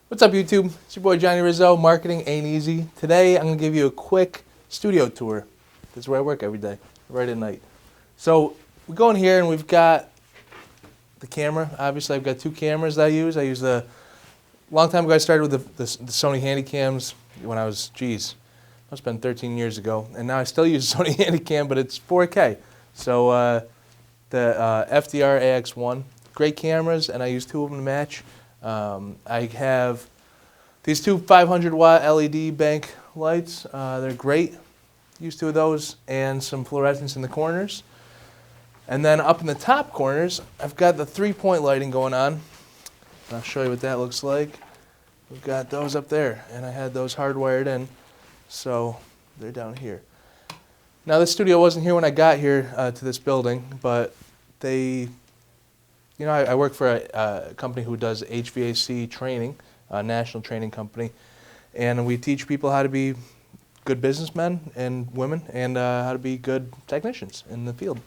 What's up, YouTube? It's your boy Johnny Rizzo. Marketing ain't easy. Today I'm going to give you a quick studio tour. This is where I work every day, right at night. So we go in here and we've got the camera. Obviously I've got two cameras that I use. A long time ago I started with the Sony Handycams when I was, must have been 13 years ago. And now I still use a Sony Handycam, but it's 4K. So the FDR AX1, great cameras, and I use two of them to match. I have these two 500-watt LED bank lights. They're great. Use two of those and some fluorescents in the corners. And then up in the top corners, I've got the three-point lighting going on. I'll show you what that looks like. We've got those up there, and I had those hardwired in, so they're down here. Now, this studio wasn't here when I got here to this building, but I work for a company who does HVAC training, a national training company, and we teach people how to be good businessmen and women and how to be good technicians in the field.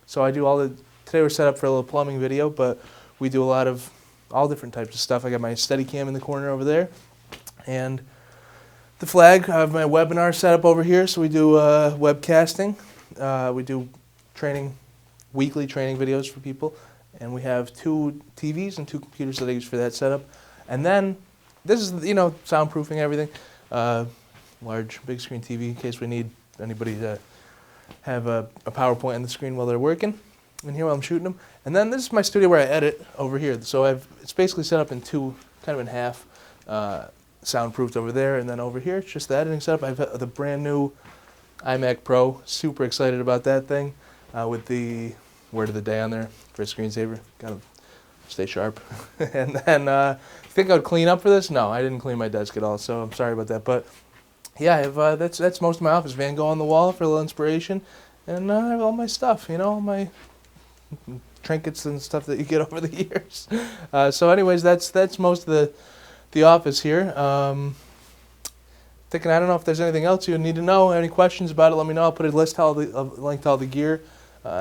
So I do today we're set up for a little plumbing video, but we do a lot of all different types of stuff. I got my Steadicam in the corner over there, and the flag. I have my webinar set up over here, so we do webcasting. We do weekly training videos for people. And we have two TVs and two computers that I use for that setup. And then, this is, soundproofing everything. Large, big screen TV in case we need anybody to have a PowerPoint on the screen while they're working. And here while I'm shooting them. And then this is my studio where I edit over here. So it's basically set up in two, kind of in half, soundproofed over there. And then over here, it's just the editing setup. I've the brand new iMac Pro. Super excited about that thing with the word of the day on there for a screensaver. Gotta stay sharp. And then, you think I would clean up for this? No, I didn't clean my desk at all, so I'm sorry about that. But yeah, I have, that's most of my office. Van Gogh on the wall for a little inspiration, and I have all my stuff, all my trinkets and stuff that you get over the years. So anyways, that's most of the office here. Thinking, I don't know if there's anything else you need to know. Any questions about it, let me know. I'll put a link to all the gear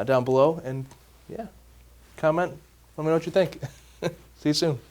down below, and yeah, comment, let me know what you think. See you soon.